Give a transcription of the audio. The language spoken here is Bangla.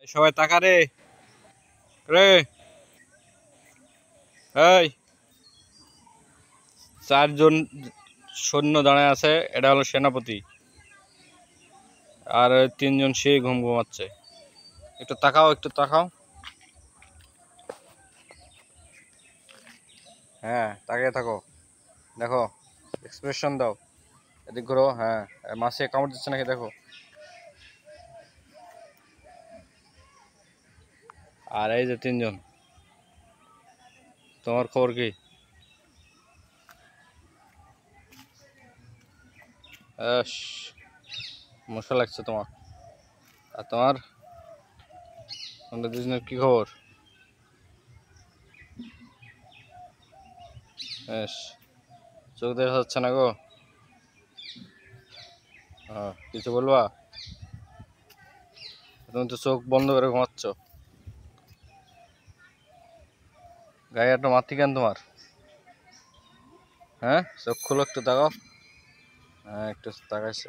এই সবাই তাকা রে রে এই 4 জন সৈন্য দাঁড়ায় আছে। এটা হলো সেনাপতি, আর 3 জন সেই ঘুম ঘুমাচ্ছে। একটু তাকাও, একটু তাকাও। হ্যাঁ, তাকিয়ে থাকো। দেখো, এক্সপ্রেশন দাও। এদিক ঘুরো। হ্যাঁ, মাছে কামড় দিচ্ছে নাকি দেখো। আর এই যে 3 জন, তোমার খবর কি? আস, মশা লাগছে তোমার। আর তোমাদের 2 জনের কি খবর? বেশ, চোখ দেখা যাচ্ছে না গো। কিছু বলবা? তুমি তো চোখ বন্ধ করে ঘুমাচ্ছ। গায়ে একটা মাতি কেন তোমার? হ্যাঁ, চোখ খুলো, একটু তাকাও। হ্যাঁ, একটু তাকাইছে।